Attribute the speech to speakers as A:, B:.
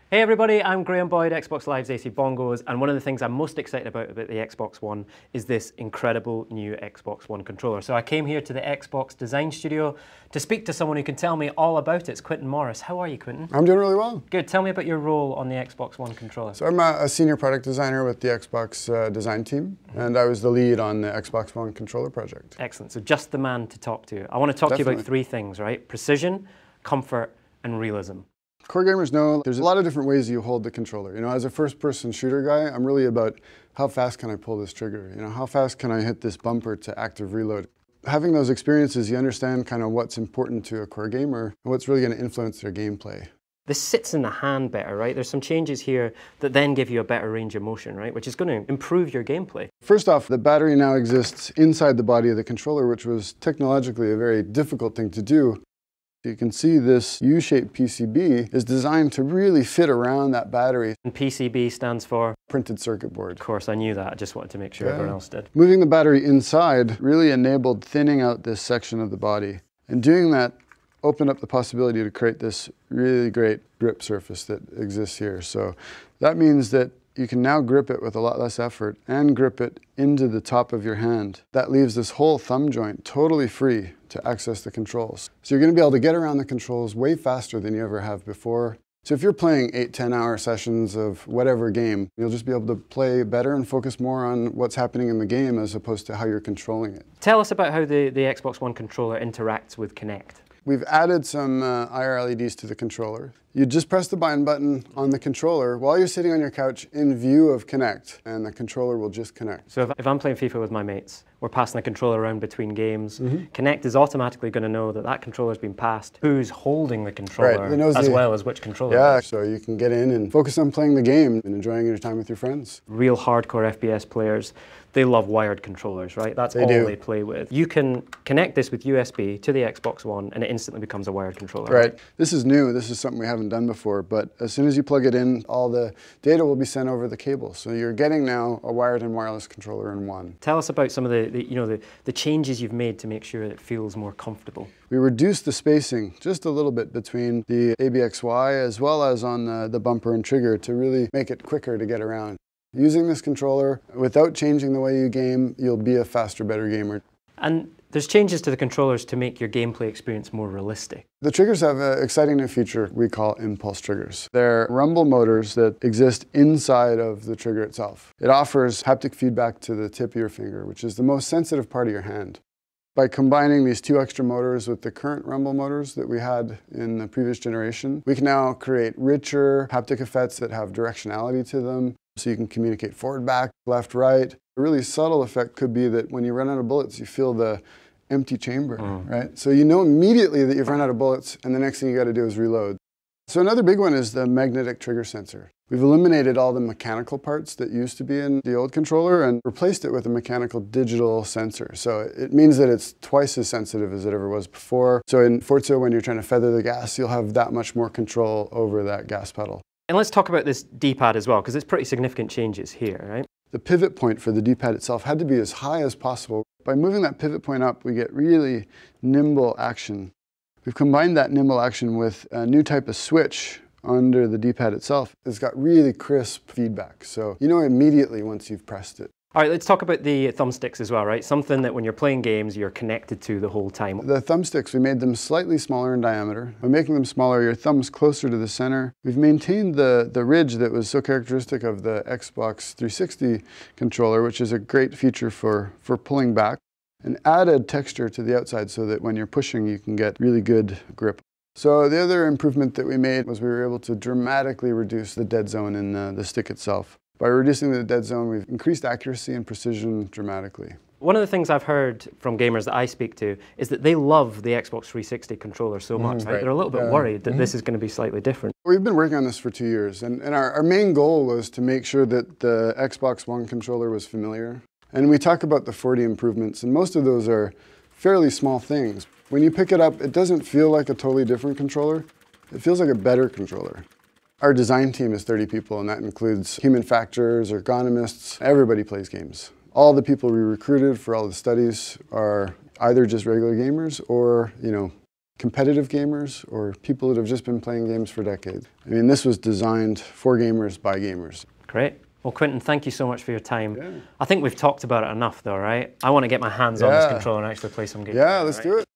A: Hey everybody, I'm Graeme Boyd, Xbox Live's AC Bongos, and one of the things I'm most excited about the Xbox One is this incredible new Xbox One controller. So I came here to the Xbox Design Studio to speak to someone who can tell me all about it. It's Quintin Morris. How are you, Quintin?
B: I'm doing really well.
A: Good. Tell me about your role on the Xbox One controller.
B: So I'm a senior product designer with the Xbox design team, and I was the lead on the Xbox One controller project.
A: Excellent. So just the man to talk to. I want to talk to you about three things, right? Precision, comfort, and realism.
B: Core gamers know there's a lot of different ways you hold the controller. You know, as a first-person shooter guy, I'm really about how fast can I pull this trigger? You know, how fast can I hit this bumper to active reload? Having those experiences, you understand kind of what's important to a core gamer and what's really going to influence their gameplay.
A: This sits in the hand better, right? There's some changes here that then give you a better range of motion, right? Which is going to improve your gameplay.
B: First off, the battery now exists inside the body of the controller, which was technologically a very difficult thing to do. You can see this U-shaped PCB is designed to really fit around that battery.
A: And PCB stands for?
B: Printed circuit board.
A: Of course, I knew that. I just wanted to make sure everyone else did.
B: Moving the battery inside really enabled thinning out this section of the body. And doing that opened up the possibility to create this really great grip surface that exists here. So that means that you can now grip it with a lot less effort and grip it into the top of your hand. That leaves this whole thumb joint totally free to access the controls. So you're going to be able to get around the controls way faster than you ever have before. So if you're playing 8-10 hour sessions of whatever game, you'll just be able to play better and focus more on what's happening in the game as opposed to how you're controlling it.
A: Tell us about how the Xbox One controller interacts with Kinect.
B: We've added some IR LEDs to the controller. You just press the bind button on the controller while you're sitting on your couch in view of Kinect, and the controller will just connect.
A: So if I'm playing FIFA with my mates, we're passing the controller around between games, Kinect is automatically going to know that that controller's been passed, who's holding the controller, as well as which controller.
B: Yeah, so you can get in and focus on playing the game and enjoying your time with your friends.
A: Real hardcore FPS players, they love wired controllers, right? That's all they play with. You can connect this with USB to the Xbox One and it instantly becomes a wired controller.
B: Right. This is new. This is something we haven't done before, but as soon as you plug it in, all the data will be sent over the cable. So you're getting now a wired and wireless controller in one.
A: Tell us about some of the changes you've made to make sure it feels more comfortable.
B: We reduced the spacing just a little bit between the ABXY as well as on the bumper and trigger to really make it quicker to get around. Using this controller, without changing the way you game, you'll be a faster, better gamer.
A: And there's changes to the controllers to make your gameplay experience more realistic.
B: The triggers have an exciting new feature we call impulse triggers. They're rumble motors that exist inside of the trigger itself. It offers haptic feedback to the tip of your finger, which is the most sensitive part of your hand. By combining these two extra motors with the current rumble motors that we had in the previous generation, we can now create richer haptic effects that have directionality to them. So you can communicate forward, back, left, right. A really subtle effect could be that when you run out of bullets, you feel the empty chamber, right? So you know immediately that you've run out of bullets, and the next thing you got to do is reload. So another big one is the magnetic trigger sensor. We've eliminated all the mechanical parts that used to be in the old controller and replaced it with a mechanical digital sensor. So it means that it's twice as sensitive as it ever was before. So in Forza, when you're trying to feather the gas, you'll have that much more control over that gas pedal.
A: And let's talk about this D-pad as well, because it's pretty significant changes here, right?
B: The pivot point for the D-pad itself had to be as high as possible. By moving that pivot point up, we get really nimble action. We've combined that nimble action with a new type of switch under the D-pad itself. It's got really crisp feedback, so you know immediately once you've pressed it.
A: All right, let's talk about the thumbsticks as well, right? Something that when you're playing games, you're connected to the whole time.
B: The thumbsticks, we made them slightly smaller in diameter. By making them smaller, your thumb's closer to the center. We've maintained the ridge that was so characteristic of the Xbox 360 controller, which is a great feature for pulling back, and added texture to the outside so that when you're pushing, you can get really good grip. So the other improvement that we made was we were able to dramatically reduce the dead zone in the stick itself. By reducing the dead zone, we've increased accuracy and precision dramatically.
A: One of the things I've heard from gamers that I speak to is that they love the Xbox 360 controller so much, right? They're a little bit worried that this is going to be slightly different.
B: We've been working on this for 2 years, and our main goal was to make sure that the Xbox One controller was familiar. And we talk about the 40 improvements, and most of those are fairly small things. When you pick it up, it doesn't feel like a totally different controller. It feels like a better controller. Our design team is 30 people, and that includes human factors, ergonomists. Everybody plays games. All the people we recruited for all the studies are either just regular gamers or, competitive gamers or people that have just been playing games for decades. I mean, this was designed for gamers by gamers.
A: Great. Well, Quintin, thank you so much for your time.
B: Yeah.
A: I think we've talked about it enough though, right? I want to get my hands on this controller and actually play some games.
B: Yeah, let's do it.